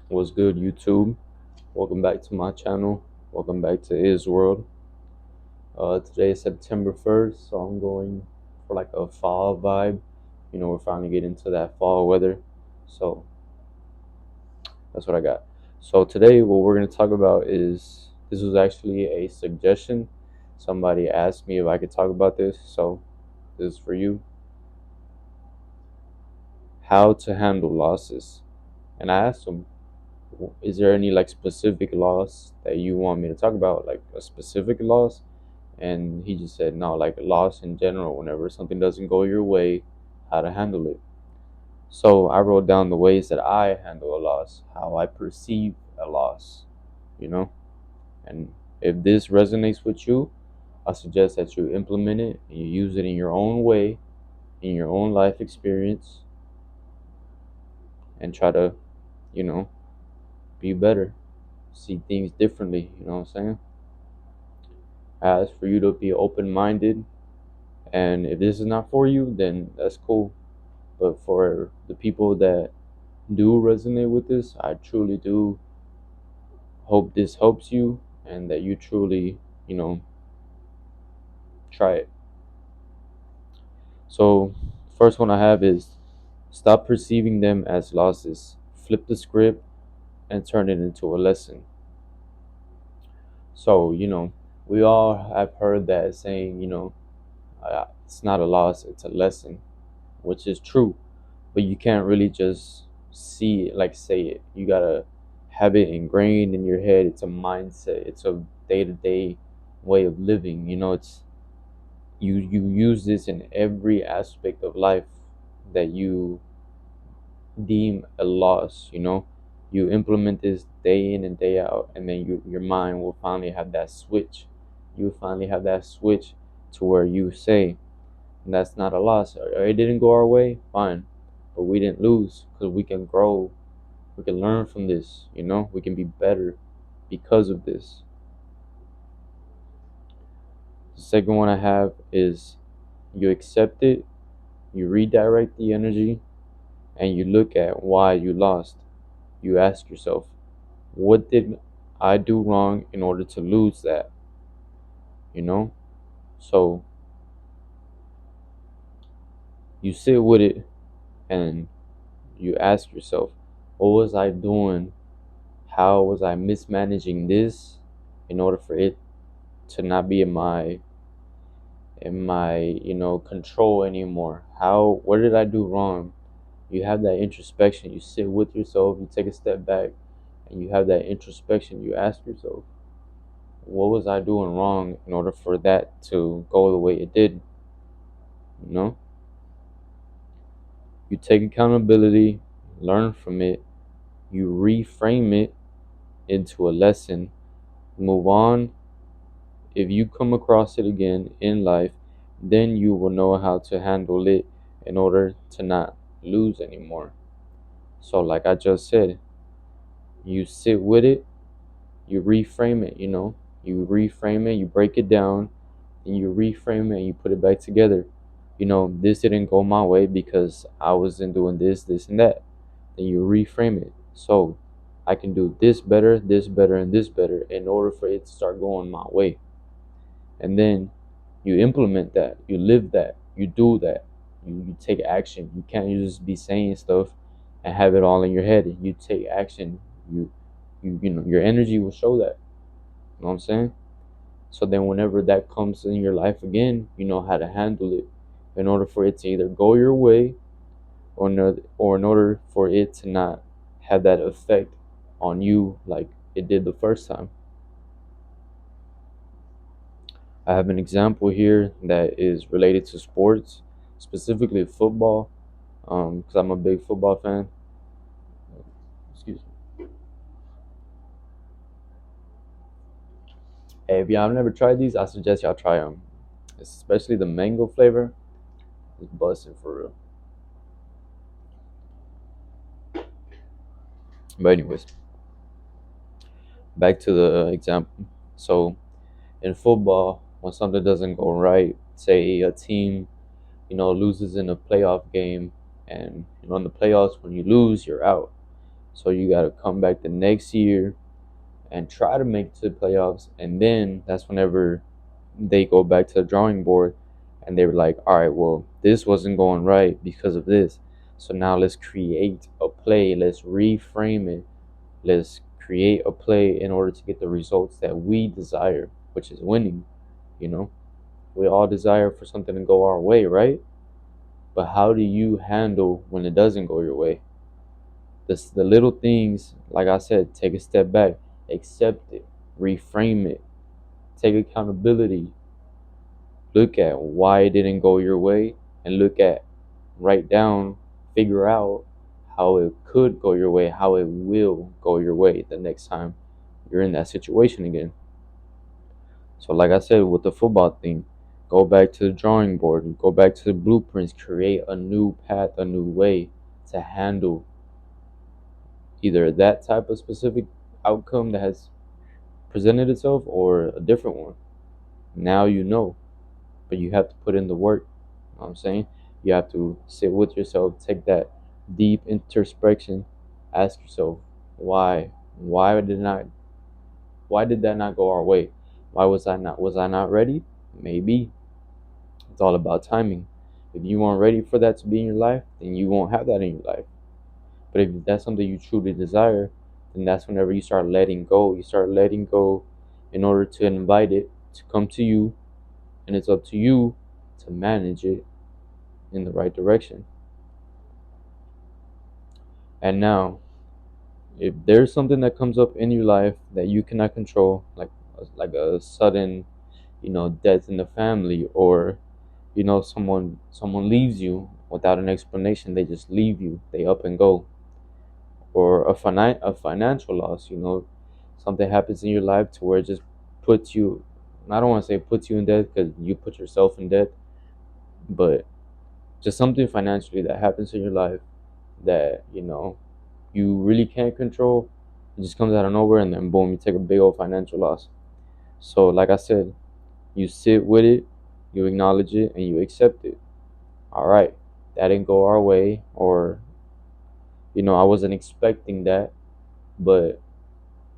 What's good, YouTube? Welcome back to my channel. Welcome back to Is World. Today is September 1st, so I'm going for like a fall vibe. We're finally getting to that fall weather. So that's what I got. So today, what we're going to talk about is this was actually a suggestion. Somebody asked me if I could talk about this. So this is for you. How to handle losses. And I asked them, is there any like specific loss that you want me to talk about? Like a specific loss? And he just said, no, like loss in general, whenever something doesn't go your way, how to handle it. So I wrote down the ways that I handle a loss, how I perceive a loss, you know? And if this resonates with you, I suggest that you implement it and you use it in your own way, in your own life experience, and try to, you know, be better, see things differently, you know what I'm saying? I ask for you to be open minded, and if this is not for you, then that's cool. But for the people that do resonate with this, I truly do hope this helps you and that you truly, you know, try it. So, first one I have is stop perceiving them as losses. Flip the script and turn it into a lesson. So, we all have heard that saying, it's not a loss, it's a lesson, which is true. But you can't really just see it, like say it. You gotta have it ingrained in your head. It's a mindset. It's a day-to-day way of living. It's you use this in every aspect of life that you deem a loss. You implement this day in and day out, and then your mind will finally have that switch. You finally have that switch to where you say, that's not a loss. Or it didn't go our way, fine. But we didn't lose because we can grow. We can learn from this, we can be better because of this. The second one I have is you accept it, you redirect the energy, and you look at why you lost. You ask yourself, what did I do wrong in order to lose that? You know? So you sit with it and you ask yourself, what was I doing? How was I mismanaging this in order for it to not be in my control anymore? What did I do wrong? You have that introspection. You sit with yourself, you take a step back, and you have that introspection. You ask yourself, what was I doing wrong in order for that to go the way it did? you know you take accountability, learn from it, you reframe it into a lesson, move on. If you come across it again in life, then you will know how to handle it in order to not lose anymore. So, like I just said, you sit with it, you reframe it, you reframe it, you break it down, and you reframe it and you put it back together. This didn't go my way because I wasn't doing this, and that. Then you reframe it. So, I can do this better, and this better in order for it to start going my way. And then you implement that, you live that, you do that, you take action. You can't just be saying stuff and have it all in your head. You take action. Your energy will show that. You know what I'm saying? So then whenever that comes in your life again, you know how to handle it in order for it to either go your way or in order for it to not have that effect on you like it did the first time. I have an example here that is related to sports, specifically football, because I'm a big football fan. Excuse me. Hey, if y'all have never tried these, I suggest y'all try them, especially the mango flavor. It's busting for real. But anyways, back to the example. So in football, when something doesn't go right, say a team, loses in a playoff game, and in the playoffs, when you lose, you're out. So you got to come back the next year and try to make it to the playoffs. And then that's whenever they go back to the drawing board and they were like, all right, well, this wasn't going right because of this. So now let's create a play. Let's reframe it. Let's create a play in order to get the results that we desire, which is winning. You know, we all desire for something to go our way, right? But how do you handle when it doesn't go your way? The little things, like I said, take a step back, accept it, reframe it, take accountability, look at why it didn't go your way, and write down, figure out how it could go your way, how it will go your way the next time you're in that situation again. So, like I said, with the football thing, go back to the drawing board, go back to the blueprints, create a new path, a new way to handle either that type of specific outcome that has presented itself or a different one. Now you know, but you have to put in the work. You know what I'm saying? You have to sit with yourself, take that deep introspection, ask yourself, why? Why did not why did that not go our way? Why was I not ready? Maybe. It's all about timing. If you weren't ready for that to be in your life, then you won't have that in your life. But if that's something you truly desire, then that's whenever you start letting go. You start letting go in order to invite it to come to you, and it's up to you to manage it in the right direction. And now, if there's something that comes up in your life that you cannot control, like a sudden, death in the family, or someone leaves you without an explanation, they just leave you, they up and go, or a financial loss, something happens in your life to where it just puts you, I don't want to say puts you in debt because you put yourself in debt, but just something financially that happens in your life that you really can't control. It just comes out of nowhere, and then boom, you take a big old financial loss. So like I said, you sit with it, you acknowledge it, and you accept it. All right, that didn't go our way, or I wasn't expecting that, but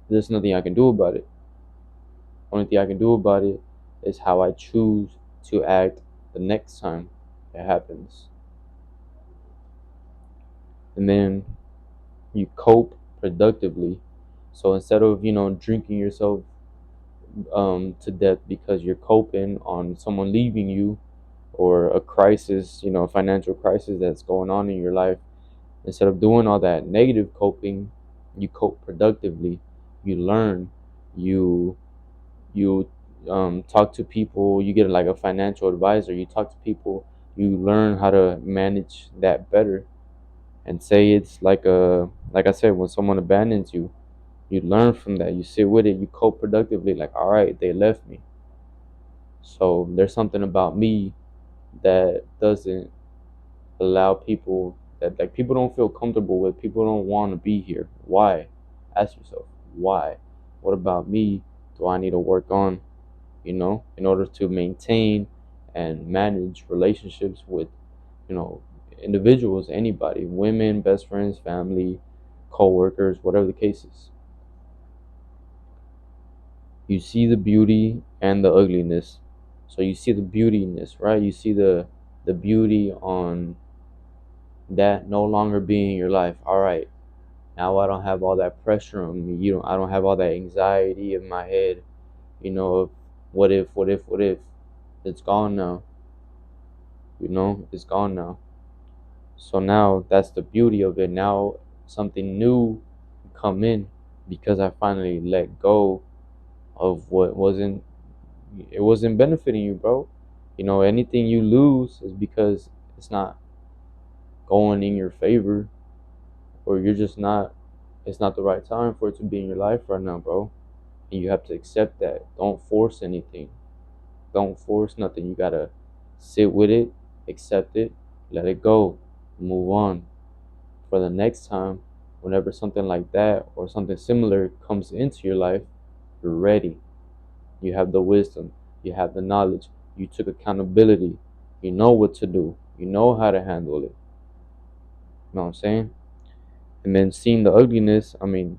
there's nothing I can do about it. Only thing I can do about it is how I choose to act the next time it happens. And then you cope productively. So instead of, drinking yourself to death because you're coping on someone leaving you, or a crisis, a financial crisis that's going on in your life, instead of doing all that negative coping, you cope productively. You learn, you you talk to people, you get like a financial advisor, you talk to people, you learn how to manage that better. And say it's like I said, when someone abandons you, you learn from that, you sit with it, you cope productively, like, all right, they left me, so there's something about me that doesn't allow people, that like people don't feel comfortable with, people don't want to be here. Why? Ask yourself, why? What about me do I need to work on, in order to maintain and manage relationships with, you know, individuals, anybody, women, best friends, family, co-workers, whatever the case is. You see the beauty and the ugliness. So you see the beauty in this, right? You see the beauty on that no longer being your life. All right, now I don't have all that pressure on me. I don't have all that anxiety in my head, of what if. It's gone now. It's gone now. So now that's the beauty of it. Now something new come in because I finally let go of what wasn't benefiting you, bro. Anything you lose is because it's not going in your favor, or you're just not, it's not the right time for it to be in your life right now, bro. And you have to accept that. Don't force anything. Don't force nothing. You gotta sit with it, accept it, let it go, move on. For the next time, whenever something like that or something similar comes into your life, you're ready. You have the wisdom, you have the knowledge, you took accountability, you know what to do, you know how to handle it. You know what I'm saying? And then seeing the ugliness, yeah,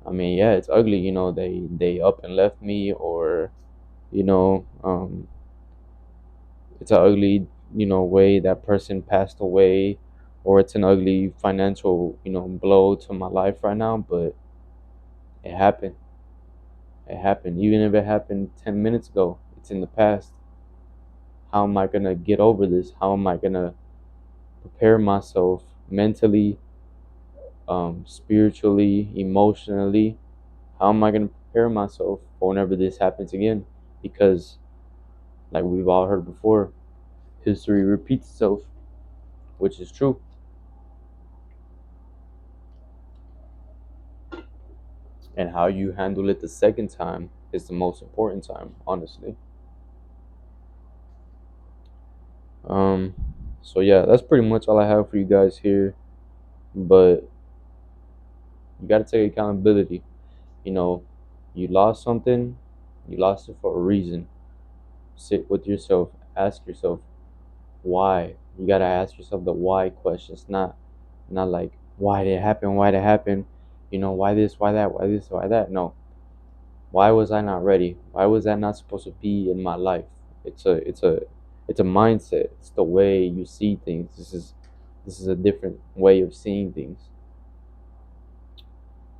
it's ugly. They up and left me, or you know, it's an ugly, way that person passed away, or it's an ugly financial, blow to my life right now. But it happened. It happened. Even if it happened 10 minutes ago, it's in the past. How am I gonna get over this? How am I gonna prepare myself mentally, spiritually, emotionally? How am I gonna prepare myself for whenever this happens again? Because, like we've all heard before, history repeats itself, which is true. And how you handle it the second time is the most important time, honestly. Um, so yeah, that's pretty much all I have for you guys here. But you gotta take accountability. You know, you lost something, you lost it for a reason. Sit with yourself, ask yourself why. You gotta ask yourself the why questions, not like why did it happen, why did it happen, why this, why that, why this, why that. No. Why was I not ready? Why was that not supposed to be in my life? It's a mindset. It's the way you see things. This is a different way of seeing things.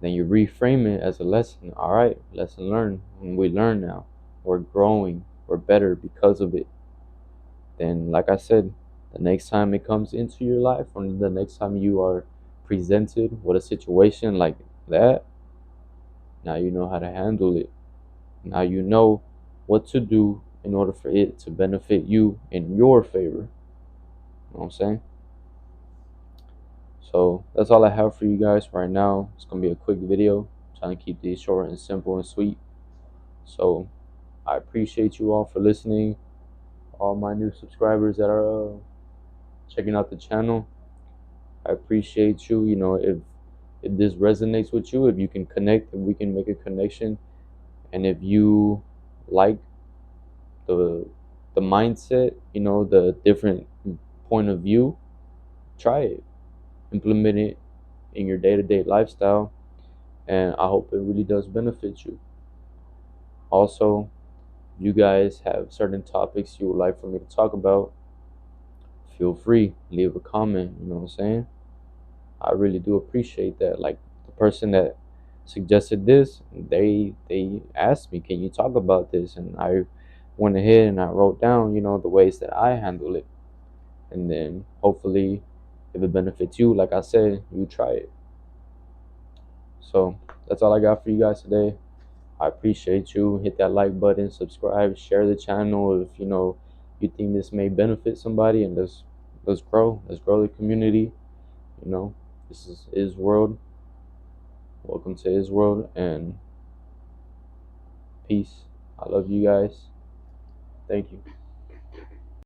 Then you reframe it as a lesson. All right, lesson learned. And we learn now. We're growing. We're better because of it. Then, like I said, the next time it comes into your life, or the next time you are presented with a situation like that, now you know how to handle it. Now you know what to do in order for it to benefit you in your favor. You know what I'm saying? So that's all I have for you guys right now. It's gonna be a quick video. I'm trying to keep these short and simple and sweet. So I appreciate you all for listening. All my new subscribers that are checking out the channel, I appreciate you. If this resonates with you, if you can connect, if we can make a connection, and if you like the mindset, the different point of view, try it, implement it in your day-to-day lifestyle, and I hope it really does benefit you. Also, you guys have certain topics you would like for me to talk about, feel free, leave a comment. You know what I'm saying? I really do appreciate that. Like the person that suggested this, they asked me, can you talk about this? And I went ahead and I wrote down, the ways that I handle it. And then hopefully, if it benefits you, like I said, you try it. So that's all I got for you guys today. I appreciate you. Hit that like button, subscribe, share the channel if you think this may benefit somebody, and let's grow. Let's grow the community. This is world. Welcome to his world, and peace. I love you guys. Thank you.